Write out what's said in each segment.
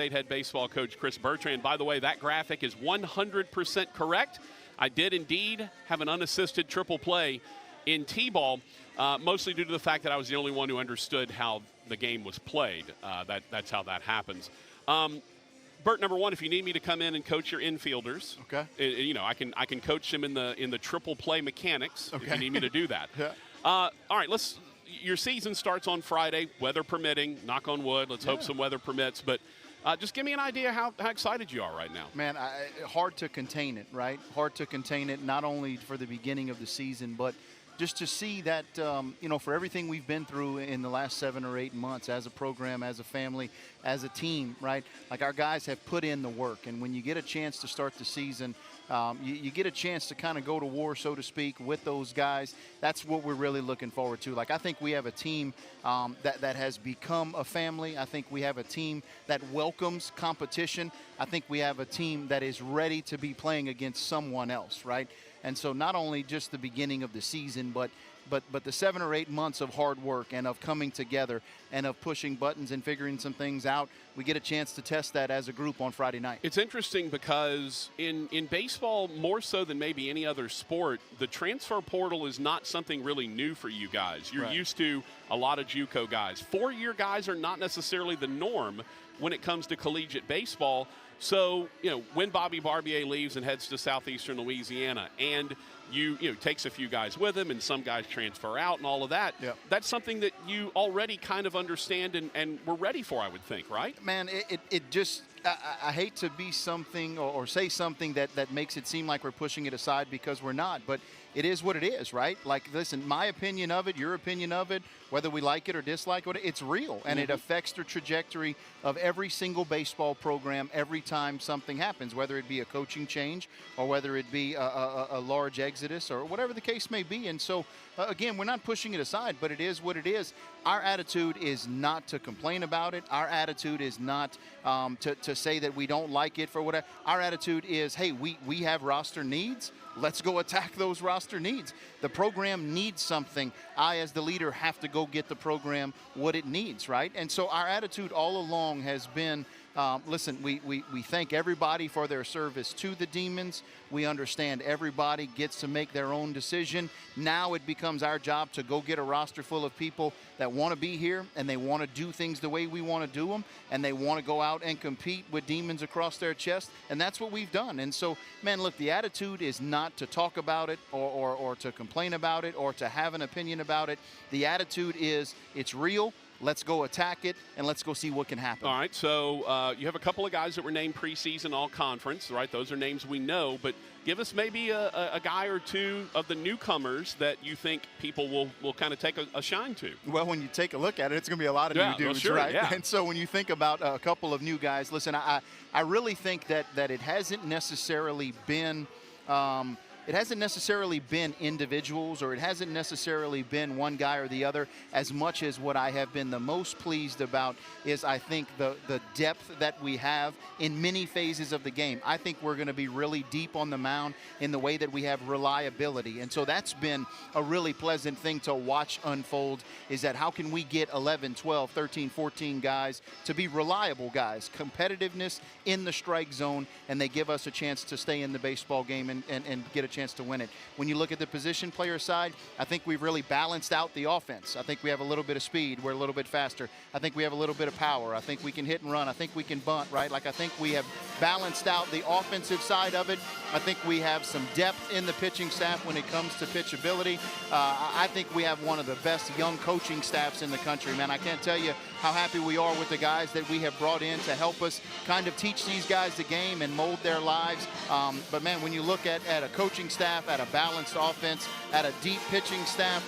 State head baseball coach Chris Bertrand. By the way, that graphic is 100% correct. I did indeed have an unassisted triple play in T-ball, mostly due to the fact that I was the only one who understood how the game was played. That's how that happens. Bert, number one, if you need me to come in and coach your infielders, okay, I can coach them in the triple play mechanics. Okay. If you need me to do that. Yeah. All right, your season starts on Friday, weather permitting. Knock on wood. Let's hope some weather permits. But just give me an idea how excited you are right now. Man, hard to contain it, right? Hard to contain it, not only for the beginning of the season, but just to see that, for everything we've been through in the last 7 or 8 months as a program, as a family, as a team, right? Like, our guys have put in the work. And when you get a chance to start the season, you get a chance to kind of go to war, so to speak, with those guys. That's what we're really looking forward to. Like, I think we have a team that has become a family. I think we have a team that welcomes competition. I think we have a team that is ready to be playing against someone else, right? And so not only just the beginning of the season, but the 7 or 8 months of hard work and of coming together and of pushing buttons and figuring some things out, we get a chance to test that as a group on Friday night. It's interesting because in baseball, more so than maybe any other sport, the transfer portal is not something really new for you guys. You're used to a lot of JUCO guys. 4-year guys are not necessarily the norm when it comes to collegiate baseball. So, when Bobby Barbier leaves and heads to southeastern Louisiana, and you takes a few guys with him and some guys transfer out and all of that, that's something that you already kind of understand and we're ready for, I would think, right? Man, it just – I hate to be something or say something that makes it seem like we're pushing it aside, because we're not, but it is what it is, right? Like, listen, my opinion of it, your opinion of it, whether we like it or dislike it, it's real, and it affects the trajectory of every single baseball program every time something happens, whether it be a coaching change or whether it be a large exodus or whatever the case may be. And so, again, we're not pushing it aside, but it is what it is. Our attitude is not to complain about it. Our attitude is not to say that we don't like it for whatever. Our attitude is, hey, we have roster needs. Let's go attack those roster needs. The program needs something. I, as the leader, have to go get the program what it needs, right? And so our attitude all along has been, listen, we thank everybody for their service to the Demons. We understand everybody gets to make their own decision. Now it becomes our job to go get a roster full of people that want to be here and they want to do things the way we want to do them, and they want to go out and compete with demons across their chest, and that's what we've done. And so, man, look, the attitude is not to talk about it or to complain about it or to have an opinion about it. The attitude is it's real. Let's go attack it, and let's go see what can happen. All right, so you have a couple of guys that were named preseason all-conference, right? Those are names we know, but give us maybe a guy or two of the newcomers that you think people will kind of take a shine to. Well, when you take a look at it, it's going to be a lot of new dudes, right? Yeah. And so when you think about a couple of new guys, listen, I really think that it hasn't necessarily been it hasn't necessarily been individuals, or it hasn't necessarily been one guy or the other, as much as what I have been the most pleased about is, I think, the depth that we have in many phases of the game. I think we're going to be really deep on the mound in the way that we have reliability. And so that's been a really pleasant thing to watch unfold, is that how can we get 11, 12, 13, 14 guys to be reliable guys, competitiveness in the strike zone, and they give us a chance to stay in the baseball game and get a chance to win it. When you look at the position player side, I think we've really balanced out the offense. I think we have a little bit of speed. We're a little bit faster. I think we have a little bit of power. I think we can hit and run. I think we can bunt, right? Like, I think we have balanced out the offensive side of it. I think we have some depth in the pitching staff when it comes to pitchability. I think we have one of the best young coaching staffs in the country, man. I can't tell you how happy we are with the guys that we have brought in to help us kind of teach these guys the game and mold their lives. But, man, when you look at a coaching staff, at a balanced offense, at a deep pitching staff,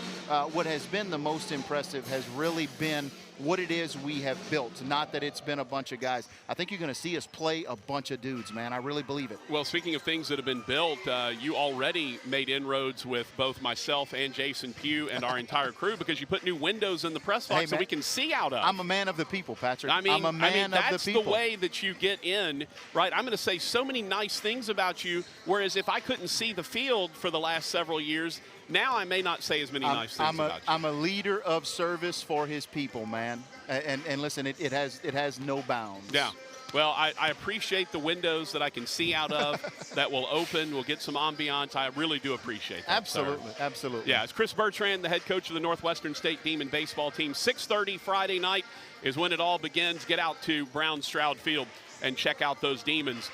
what has been the most impressive has really been what it is we have built, not that it's been a bunch of guys. I think you're going to see us play a bunch of dudes, man. I really believe it. Well, speaking of things that have been built, you already made inroads with both myself and Jason Pugh and our entire crew, because you put new windows in the press box so we can see out of. I'm a man of the people, Patrick. I'm a man of the people. That's the way that you get in, right? I'm going to say so many nice things about you, whereas if I couldn't see the field for the last several years, now I may not say as many nice things about you. I'm a leader of service for his people, man. And listen, it has no bounds. Yeah. Well, I appreciate the windows that I can see out of that will open. We'll get some ambiance. I really do appreciate that. Absolutely, absolutely. Yeah, it's Chris Bertrand, the head coach of the Northwestern State Demon baseball team. 6:30 Friday night is when it all begins. Get out to Brown Stroud Field and check out those Demons.